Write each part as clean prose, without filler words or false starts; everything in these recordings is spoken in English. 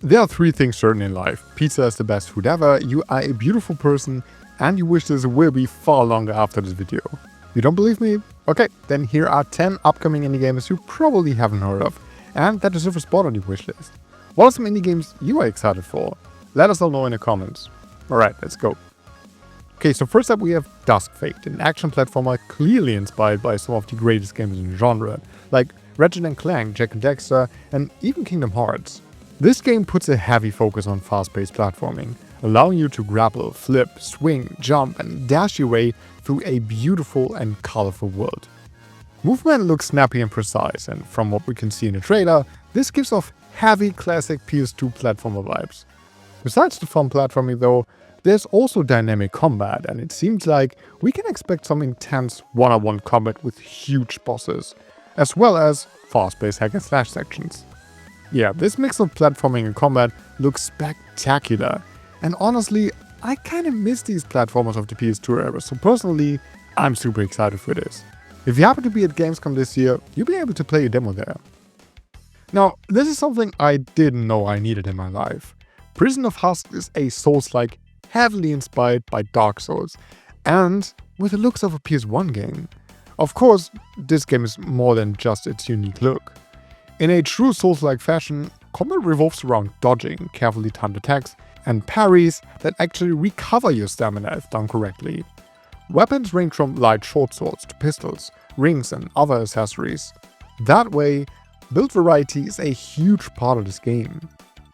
There are three things certain in life. Pizza is the best food ever, you are a beautiful person, and you wish this will be far longer after this video. You don't believe me? Okay, then here are 10 upcoming indie games you probably haven't heard of, and that deserve a spot on your wishlist. What are some indie games you are excited for? Let us all know in the comments. Alright, let's go. Okay, so first up we have Dusk Fate, an action platformer clearly inspired by some of the greatest games in the genre, like Ratchet & Clank, Jak and Daxter, and even Kingdom Hearts. This game puts a heavy focus on fast-paced platforming, allowing you to grapple, flip, swing, jump, and dash your way through a beautiful and colorful world. Movement looks snappy and precise, and from what we can see in the trailer, this gives off heavy classic PS2 platformer vibes. Besides the fun platforming though, there's also dynamic combat, and it seems like we can expect some intense one-on-one combat with huge bosses, as well as fast-paced hack and slash sections. Yeah, this mix of platforming and combat looks spectacular, and honestly, I kinda miss these platformers of the PS2 era, so personally, I'm super excited for this. If you happen to be at Gamescom this year, you'll be able to play a demo there. Now, this is something I didn't know I needed in my life. Prison of Husk is a Souls-like heavily inspired by Dark Souls, and with the looks of a PS1 game. Of course, this game is more than just its unique look. In a true Souls-like fashion, combat revolves around dodging, carefully timed attacks, and parries that actually recover your stamina if done correctly. Weapons range from light short swords to pistols, rings, and other accessories. That way, build variety is a huge part of this game.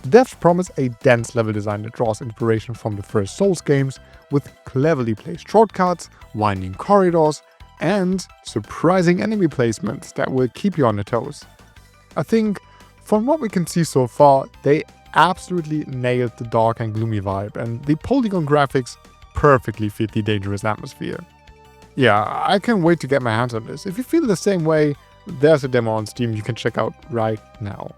The devs promise a dense level design that draws inspiration from the first Souls games, with cleverly placed shortcuts, winding corridors, and surprising enemy placements that will keep you on your toes. I think, from what we can see so far, they absolutely nailed the dark and gloomy vibe, and the polygon graphics perfectly fit the dangerous atmosphere. Yeah, I can't wait to get my hands on this. If you feel the same way, there's a demo on Steam you can check out right now.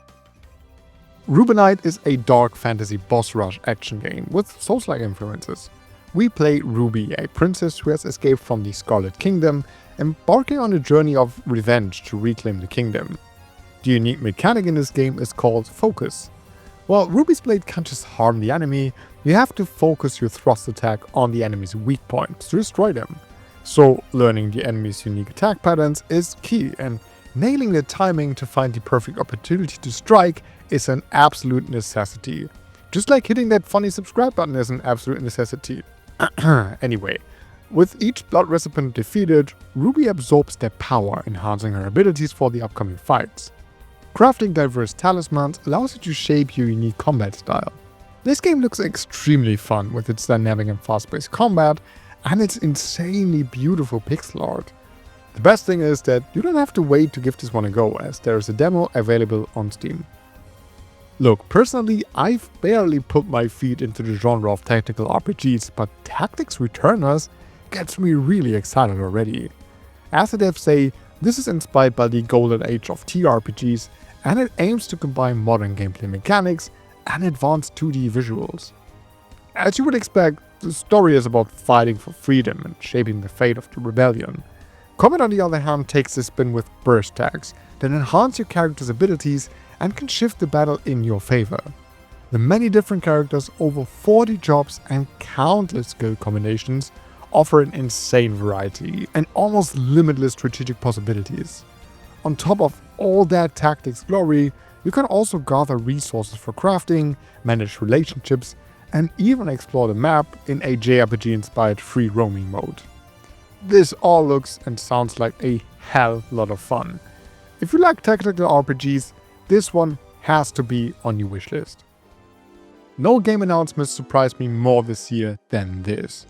Rubinite is a dark fantasy boss rush action game with Souls-like influences. We play Ruby, a princess who has escaped from the Scarlet Kingdom, embarking on a journey of revenge to reclaim the kingdom. The unique mechanic in this game is called Focus. While Ruby's blade can't just harm the enemy, you have to focus your thrust attack on the enemy's weak points to destroy them. So learning the enemy's unique attack patterns is key, and nailing the timing to find the perfect opportunity to strike is an absolute necessity. Just like hitting that funny subscribe button is an absolute necessity. Anyway, with each blood recipient defeated, Ruby absorbs their power, enhancing her abilities for the upcoming fights. Crafting diverse talismans allows you to shape your unique combat style. This game looks extremely fun with its dynamic and fast-paced combat and its insanely beautiful pixel art. The best thing is that you don't have to wait to give this one a go, as there is a demo available on Steam. Look, personally, I've barely put my feet into the genre of tactical RPGs, but Tactics Returners gets me really excited already. As the devs say, this is inspired by the golden age of TRPGs, and it aims to combine modern gameplay mechanics and advanced 2D visuals. As you would expect, the story is about fighting for freedom and shaping the fate of the rebellion. Combat, on the other hand, takes a spin with burst tags that enhance your character's abilities and can shift the battle in your favor. The many different characters, over 40 jobs, and countless skill combinations offer an insane variety and almost limitless strategic possibilities. On top of all that tactics glory, you can also gather resources for crafting, manage relationships, and even explore the map in a JRPG-inspired free roaming mode. This all looks and sounds like a hell lot of fun. If you like tactical RPGs, this one has to be on your wishlist. No game announcements surprised me more this year than this.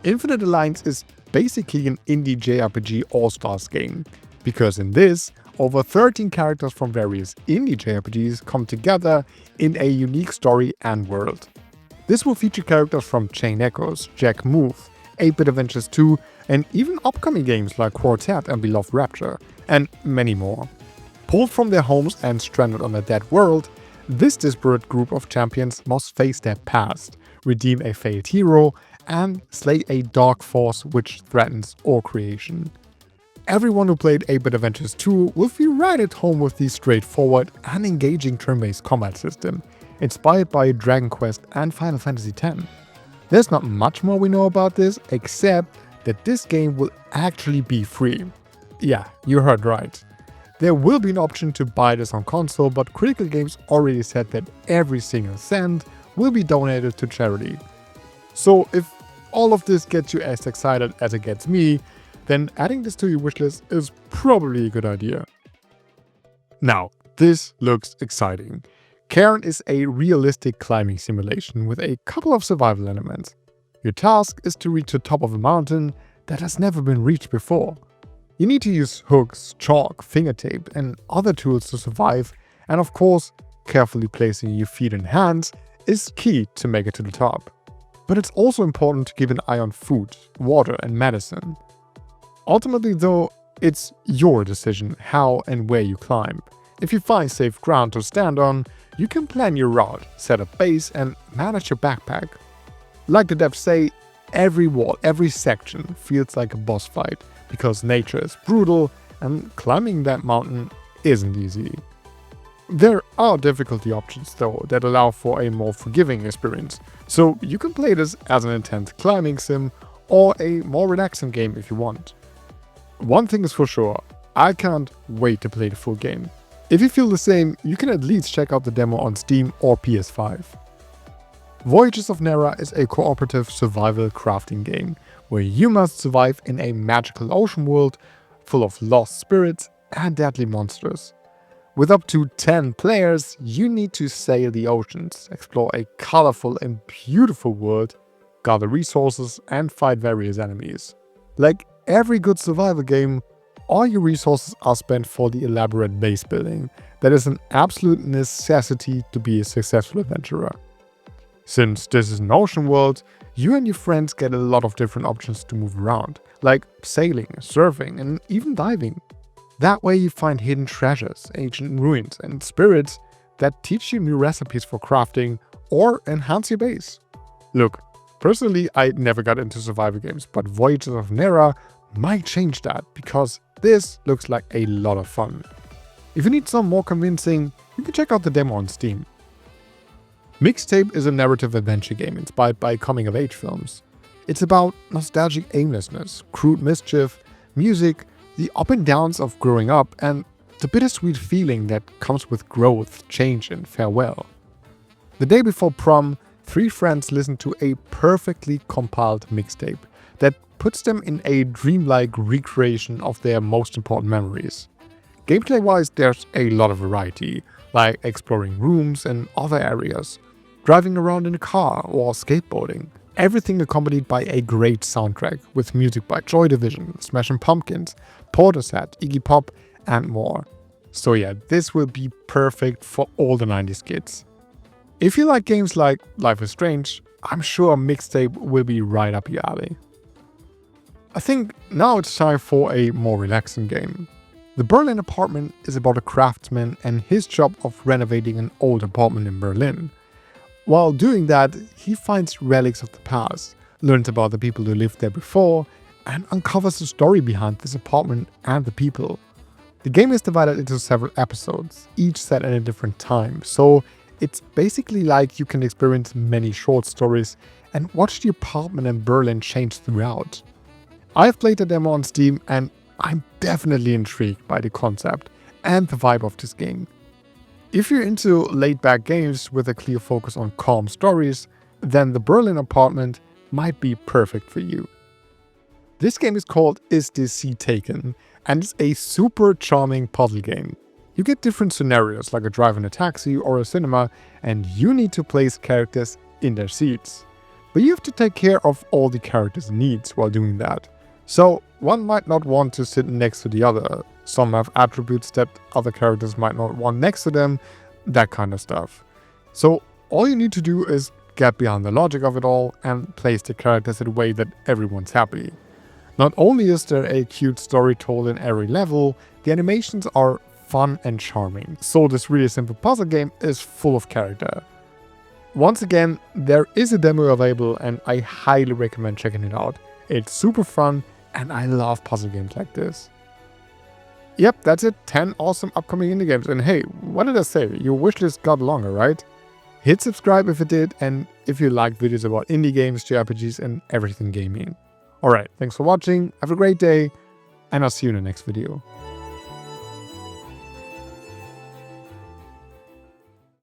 Infinite Alliance is basically an indie JRPG all-stars game, because in this, over 13 characters from various indie JRPGs come together in a unique story and world. This will feature characters from Chain Echoes, Jack Move, 8-Bit Adventures 2, and even upcoming games like Quartet and Beloved Rapture, and many more. Pulled from their homes and stranded on a dead world, this disparate group of champions must face their past, redeem a failed hero, and slay a dark force which threatens all creation. Everyone who played 8-Bit Adventures 2 will feel right at home with the straightforward and engaging turn-based combat system, inspired by Dragon Quest and Final Fantasy X. There's not much more we know about this, except that this game will actually be free. Yeah, you heard right. There will be an option to buy this on console, but Critical Games already said that every single cent will be donated to charity. So if all of this gets you as excited as it gets me, then adding this to your wishlist is probably a good idea. Now, this looks exciting. Cairn is a realistic climbing simulation with a couple of survival elements. Your task is to reach the top of a mountain that has never been reached before. You need to use hooks, chalk, finger tape, and other tools to survive, and of course, carefully placing your feet and hands is key to make it to the top. But it's also important to keep an eye on food, water, and medicine. Ultimately though, it's your decision how and where you climb. If you find safe ground to stand on, you can plan your route, set up base, and manage your backpack. Like the devs say, every wall, every section feels like a boss fight, because nature is brutal and climbing that mountain isn't easy. There are difficulty options though that allow for a more forgiving experience, so you can play this as an intense climbing sim or a more relaxing game if you want. One thing is for sure, I can't wait to play the full game. If you feel the same, you can at least check out the demo on Steam or PS5. Voyages of Nera is a cooperative survival crafting game, where you must survive in a magical ocean world full of lost spirits and deadly monsters. With up to 10 players, you need to sail the oceans, explore a colorful and beautiful world, gather resources, and fight various enemies. Like every good survival game, all your resources are spent for the elaborate base building that is an absolute necessity to be a successful adventurer. Since this is an ocean world, you and your friends get a lot of different options to move around, like sailing, surfing, and even diving. That way you find hidden treasures, ancient ruins, and spirits that teach you new recipes for crafting or enhance your base. Look, personally I never got into survival games, but Voyages of Nera might change that, because this looks like a lot of fun. If you need some more convincing, you can check out the demo on Steam. Mixtape is a narrative adventure game inspired by coming-of-age films. It's about nostalgic aimlessness, crude mischief, music, the up and downs of growing up, and the bittersweet feeling that comes with growth, change, and farewell. The day before prom, 3 friends listen to a perfectly compiled mixtape that puts them in a dreamlike recreation of their most important memories. Gameplay-wise, there's a lot of variety, like exploring rooms and other areas, driving around in a car, or skateboarding. Everything accompanied by a great soundtrack, with music by Joy Division, Smashing Pumpkins, Portishead, Iggy Pop, and more. So yeah, this will be perfect for all the 90s kids. If you like games like Life is Strange, I'm sure Mixtape will be right up your alley. I think now it's time for a more relaxing game. The Berlin Apartment is about a craftsman and his job of renovating an old apartment in Berlin. While doing that, he finds relics of the past, learns about the people who lived there before, and uncovers the story behind this apartment and the people. The game is divided into several episodes, each set at a different time, so it's basically like you can experience many short stories and watch the apartment in Berlin change throughout. I've played the demo on Steam and I'm definitely intrigued by the concept and the vibe of this game. If you're into laid-back games with a clear focus on calm stories, then the Berlin Apartment might be perfect for you. This game is called Is This Seat Taken, and it's a super charming puzzle game. You get different scenarios like a drive in a taxi or a cinema, and you need to place characters in their seats. But you have to take care of all the characters' needs while doing that. So one might not want to sit next to the other, some have attributes that other characters might not want next to them, that kind of stuff. So all you need to do is get behind the logic of it all and place the characters in a way that everyone's happy. Not only is there a cute story told in every level, the animations are fun and charming, so this really simple puzzle game is full of character. Once again, there is a demo available and I highly recommend checking it out. It's super fun and I love puzzle games like this. Yep, that's it, 10 awesome upcoming indie games, and hey, what did I say? Your wishlist got longer, right? Hit subscribe if it did, and if you like videos about indie games, JRPGs, and everything gaming. Alright, thanks for watching, have a great day, and I'll see you in the next video.